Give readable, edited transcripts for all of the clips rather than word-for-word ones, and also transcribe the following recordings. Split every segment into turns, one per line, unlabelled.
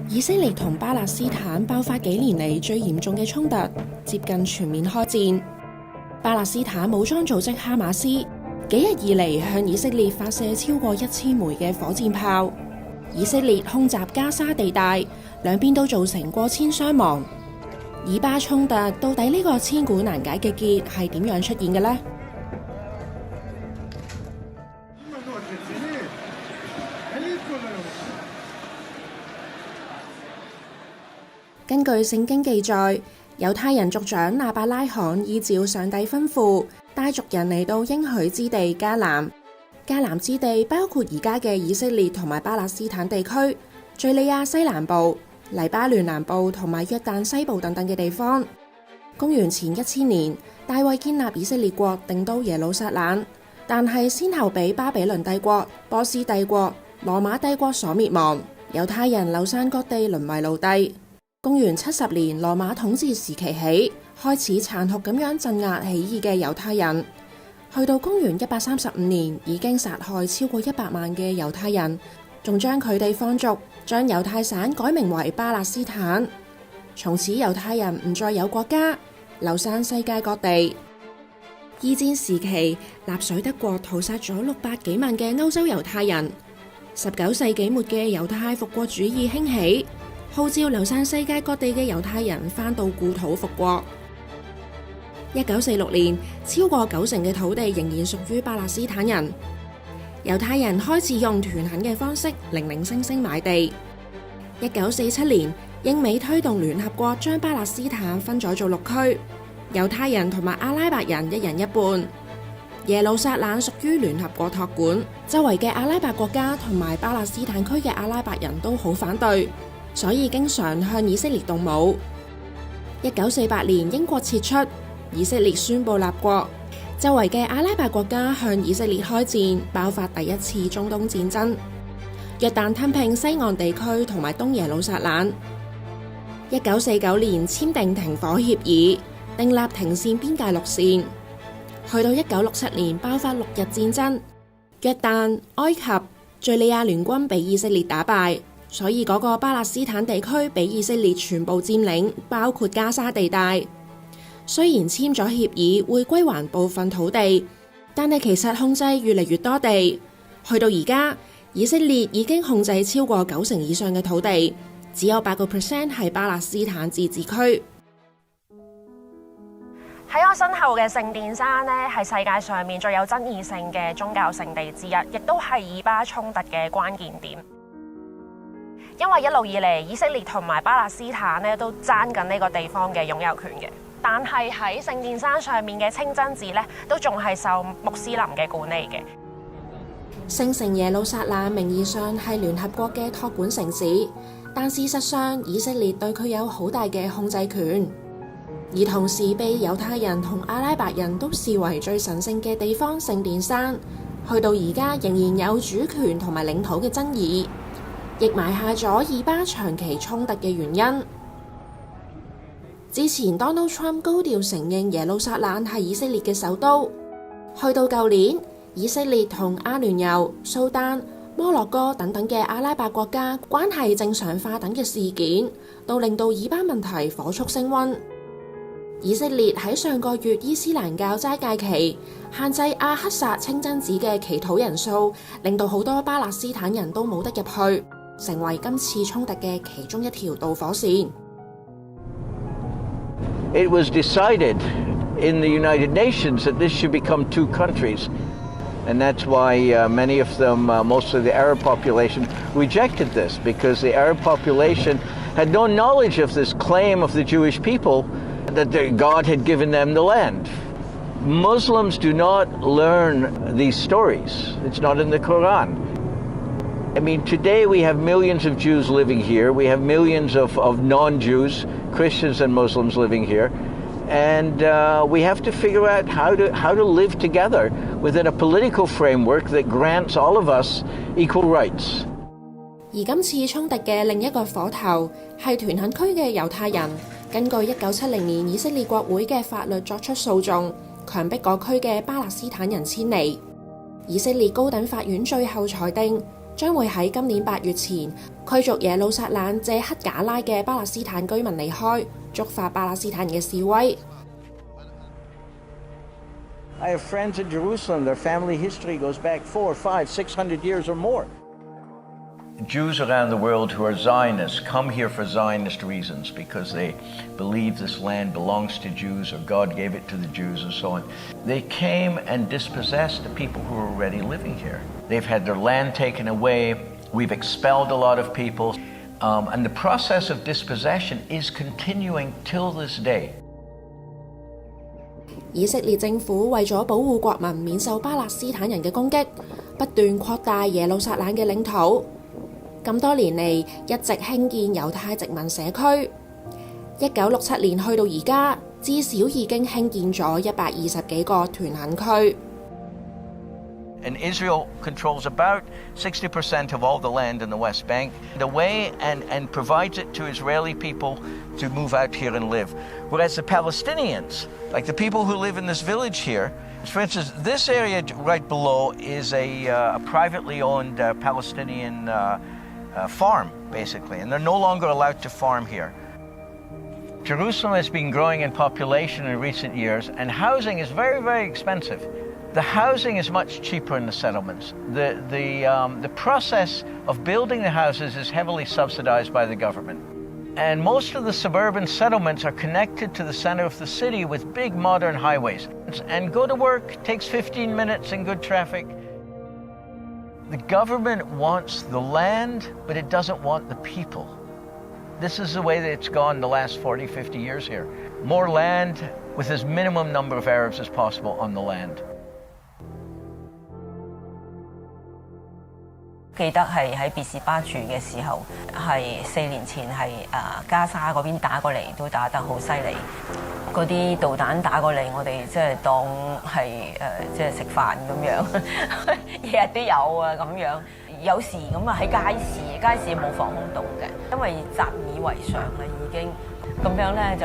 以色列同巴勒斯坦爆發幾年嚟最嚴重嘅衝突，接近全面開戰。巴勒斯坦武裝組織哈馬斯幾日以嚟向以色列發射超過1000枚嘅火箭炮，以色列空襲加沙地帶，兩邊都造成過千傷亡。以巴衝突到底呢個千古難解嘅結係點樣出現嘅呢？根據聖經記載，猶太人族長亞伯拉罕依照上帝吩咐，帶族人嚟到應許之地迦南。迦南之地包括而家嘅以色列同埋巴勒斯坦地區、敘利亞西南部、黎巴嫩南部同埋約旦西部等等嘅地方。公元前1000年，大衛建立以色列國，定都耶路撒冷，但係先後俾巴比倫帝國、波斯帝國、羅馬帝國所滅亡，猶太人流散各地，淪為奴隸。公元70年，羅馬統治時期起，開始殘酷咁樣鎮壓起義嘅猶太人。去到公元135年，已經殺害超過100萬嘅猶太人，仲將佢哋放逐，將猶太省改名為巴勒斯坦。從此猶太人唔再有國家，流散世界各地。二戰時期，納粹德國屠殺咗600幾萬嘅歐洲猶太人。19世紀末嘅猶太復國主義興起，號召流散世界各地嘅猶太人返到故土復國。1946年，超過90%嘅土地仍然屬於巴勒斯坦人。猶太人開始用團墾嘅方式零零星星買地。1947年，英美推動聯合國將巴勒斯坦分咗做6區，猶太人同埋阿拉伯人一人一半。耶路撒冷屬於聯合國託管，周圍嘅阿拉伯國家同埋巴勒斯坦區嘅阿拉伯人都好反對，所以經常向以色列動武。1948年，英國撤出，以色列宣布立國，周圍嘅阿拉伯國家向以色列開戰，爆發第一次中東戰爭。約旦吞併西岸地區同埋東耶路撒冷。1949年簽訂停火協議，訂立停戰邊界綠線。去到1967年爆發6日戰爭，約旦、埃及、敘利亞聯軍被以色列打敗，所以嗰個巴勒斯坦地區被以色列全部佔領，包括加沙地帶。雖然簽咗協議會歸還部分土地，但係其實控制越嚟越多地。去到而家，以色列已經控制超過90%以上嘅土地，只有8% 係巴勒斯坦自治區。
喺我身後嘅聖殿山呢，係世界上面最有爭議性嘅宗教聖地之一，亦都係以巴衝突嘅關鍵點。因為一路以嚟，以色列同埋巴勒斯坦呢都爭緊呢個地方嘅擁有權嘅，但係喺聖殿山上面嘅清真寺呢，都仲係受穆斯林嘅管理嘅。
聖城耶路撒冷名義上係聯合國嘅託管城市，但事實上以色列對佢有好大嘅控制權，而同時被猶太人同阿拉伯人都視為最神聖嘅地方聖殿山，去到而家仍然有主權同埋領土嘅爭議，亦埋下咗以巴長期衝突嘅原因。之前 Donald Trump 高調承認耶路撒冷係以色列嘅首都，去到舊年，以色列同阿聯酋、蘇丹、摩洛哥等等嘅阿拉伯國家關係正常化等嘅事件，都令到以巴問題火速升溫。以色列喺上個月伊斯蘭教齋戒期限制阿克薩清真寺嘅祈禱人數，令到好多巴勒斯坦人都冇得入去，成為今次衝突嘅其中一條導火線。
It was decided in the United Nations that this should become 2 countries. And that's why many of them, most of the Arab population, rejected this, because the Arab population had no knowledge of this claim of the Jewish people that God had given them the land. Muslims do not learn these stories. It's not in the Quran. I mean, today we have millions of Jews living here. We have millions of non-Jews, Christians and Muslims living here. And we have to figure out how to live together within a political framework that grants all of us equal rights.
而今次衝突嘅另一個火頭係屯墾區嘅猶太人，根據1970年以色列國會嘅法律作出訴訟，強迫嗰區嘅巴勒斯坦人遷離。以色列高等法院最後裁定，將會喺今年8月前驅逐耶路撒冷謝克賈拉嘅巴勒斯坦居民離開，觸發巴勒斯坦嘅示威。
I have friends in Jerusalem. Their family history goes back 400, 500, 600 years or more. Jews around the world who are Zionists come here for Zionist reasons because they believe this land belongs to Jews or God gave it to the Jews and so on. They came and dispossessed the people who were already living here. They've had their land taken away. We've expelled a lot of people. And the process of dispossession is continuing till this day.
以色列政府為咗保護國民免受巴勒斯坦人嘅攻擊，不斷擴大耶路撒冷嘅領土。咁多年嚟，一直興建猶太殖民社區。1967年去到而家，至少已經興建咗120幾個屯墾區。
And Israel controls about 60% of all the land in the West Bank, the way and provides it to Israeli people to move out here and live. Whereas the Palestinians, like the people who live in this village here, for instance, this area right below is a privately owned Palestinian farm, basically, and they're no longer allowed to farm here. Jerusalem has been growing in population in recent years, and housing is very, very expensive. The housing is much cheaper in the settlements. The process of building the houses is heavily subsidized by the government. And most of the suburban settlements are connected to the center of the city with big modern highways. And go to work takes 15 minutes in good traffic. The government wants the land, but it doesn't want the people. This is the way that it's gone the last 40, 50 years here. More land with as minimum number of Arabs as possible on the land.
記得係喺別是巴住嘅時候，係4年前係加沙嗰邊打過嚟，都打得好犀利。嗰啲導彈打過嚟，我哋即係當係即係食飯咁樣，日日都有啊咁樣。有時咁啊喺街市冇防空洞嘅，因為習以為常啦已經。咁樣咧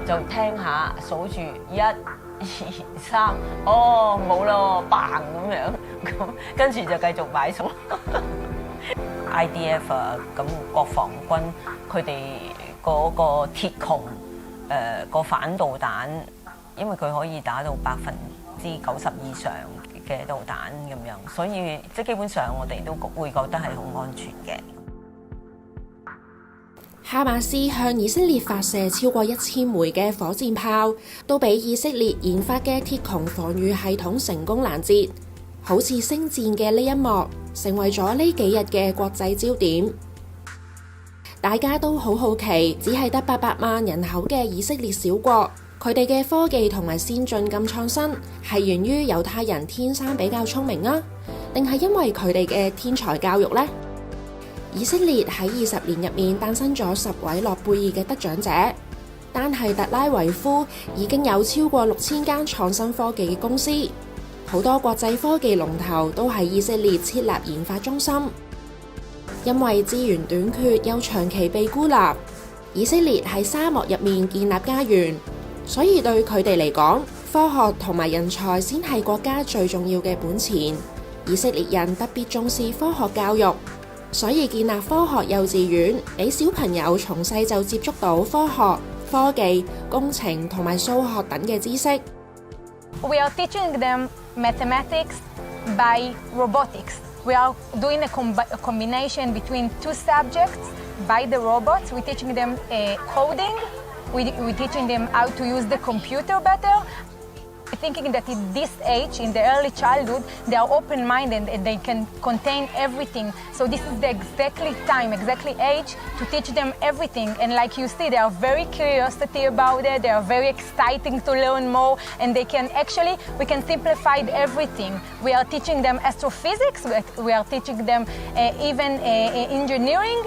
就聽下數住1、2、3，哦冇咯，bang咁樣，咁跟住就繼續買餸。IDF 啊，咁國防軍佢哋嗰個鐵穹個反導彈，因為佢可以打到90%以上嘅導彈咁樣，所以即係基本上我哋都會覺得係好安全嘅。
哈馬斯向以色列發射超過1000枚嘅火箭炮，都俾以色列研發嘅鐵穹防禦系統成功攔截。好似星戰嘅呢一幕，成為咗呢幾日嘅國際焦點。大家都好好奇，只係得800萬人口嘅以色列小國，佢哋嘅科技同埋先進咁創新，係源於猶太人天生比較聰明啊，定係因為佢哋嘅天才教育呢？以色列喺20年入面誕生咗10位諾貝爾嘅得獎者，單係特拉維夫已經有超過6000間創新科技嘅公司，好多國際科技龍頭都喺以色列設立研發中心。因為資源短缺又長期被孤立，以色列喺沙漠入面建立家園，所以對佢哋嚟講，科學同埋人才先係國家最重要嘅本錢。以色列人特別重視科學教育，所以建立科學幼稚園，俾小朋友從細就接觸到科學、科技、工程同埋數學等嘅知識。
We are teaching them mathematics by robotics. We are doing a combination between two subjects by the robots. We're teaching them coding. We're teaching them how to use the computer better. Thinking that in this age, in the early childhood, they are open-minded and they can contain everything. So this is the exactly time, exactly age to teach them everything. And like you see, they are very curiosity about it. They are very exciting to learn more. And they can actually, we can simplify everything. We are teaching them astrophysics. We are teaching them even engineering.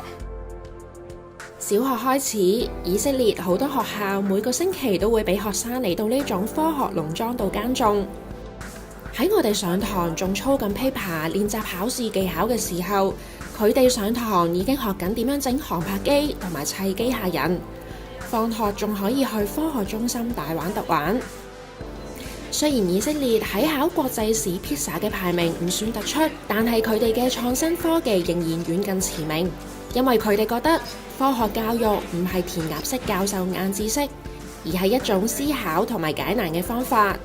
小學開始，以色列好多學校每個星期都會俾學生嚟到呢種科學農莊度耕種。喺我哋上堂仲操緊 paper 練習考試技巧嘅時候，佢哋上堂已經學緊點樣整航拍機同埋砌機械人。放學仲可以去科學中心大玩特玩。雖然以色列喺考國際史披薩嘅排名唔算突出，但係佢哋嘅創新科技仍然遠近馳名，因為佢哋覺得科學教育唔係填鴨式教授硬知識，而係一種思考同埋解難嘅方法。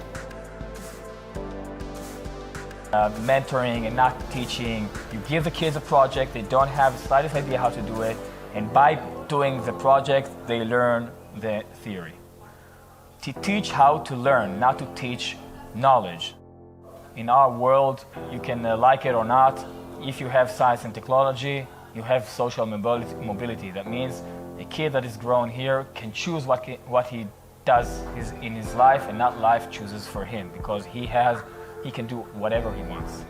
Mentoring and not teaching. You give the kids a project, they don't have the slightest idea how to do it, and by doing the project, they learn the theory. To teach how to learn, not to teach knowledge. In our world, you can like it or not, if you have science and technology, you have social mobility. That means a kid that is grown here can choose what he does in his life, and not life chooses for him, because he can do whatever he wants.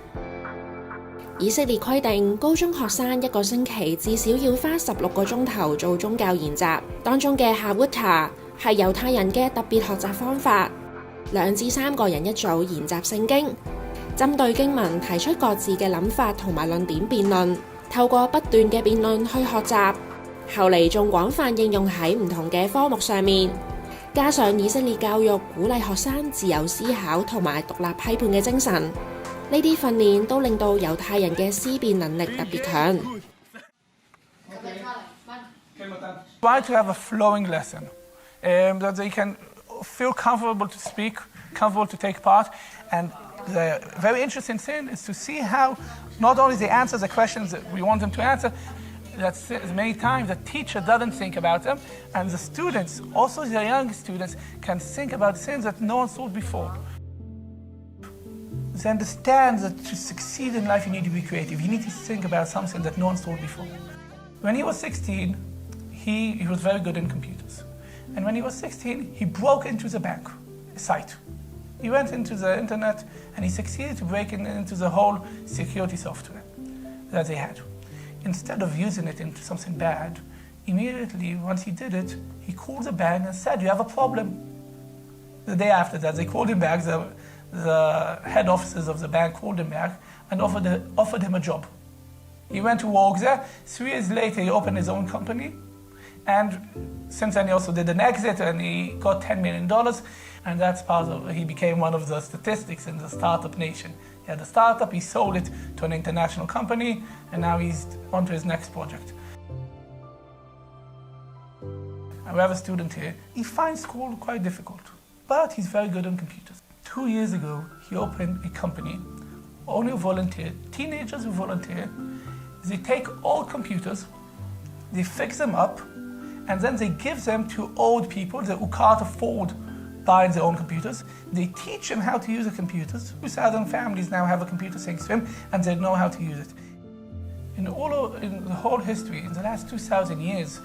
以色列規定，高中學生一個星期至少要花16個鐘頭做宗教研習，當中嘅哈烏塔係猶太人嘅特別學習方法，2至3個人一組研習聖經，針對經文提出各自嘅諗法同埋論點辯論，透過不斷嘅辯論去學習，後嚟仲廣泛應用喺唔同嘅科目上面。加上以色列教育鼓勵學生自由思考同埋獨立批判嘅精神，呢啲訓練都令到猶太人嘅思辨能力特別強。
Try to have a flowing lesson, that they can feel comfortable to speak, comfortable to take part, and the very interesting thing is to see how not only they answer the questions that we want them to answer, that many times the teacher doesn't think about them, and the students, also the young students, can think about things that no one thought before. They understand that to succeed in life you need to be creative. You need to think about something that no one thought before. When he was 16, he was very good in computers. And when he was 16, he broke into the bank site. He went into the internet and he succeeded to break into the whole security software that they had. Instead of using it into something bad, immediately once he did it, he called the bank and said, "You have a problem." The day after that, they called him back. The head officers of the bank called him back and offered him a job. He went to work there. 3 years later, he opened his own company. And since then, he also did an exit and he got $10 million. And that's he became one of the statistics in the startup nation. He had a startup, he sold it to an international company, and now he's on to his next project. And we have a student here. He finds school quite difficult, but he's very good on computers. 2 years ago, he opened a company, only volunteer, teenagers who volunteer. They take old computers, they fix them up, and then they give them to old people who can't afford buying their own computers. They teach them how to use the computers. 2,000 families now have a computer thanks to him, and they know how to use it. In the whole history, in the last 2,000 years,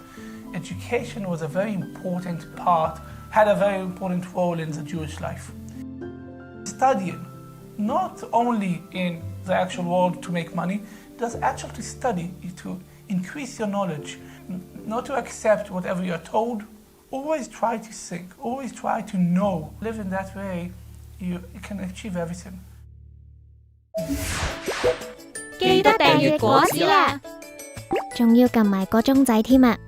education was a very important part, had a very important role in the Jewish life. Studying, not only in the actual world to make money, does actually to study to increase your knowledge, not to accept whatever you're told. Always try to think, always try to know. Live in that way, you can achieve everything.
記得訂閱果子啦，仲要撳埋個鐘仔添啊！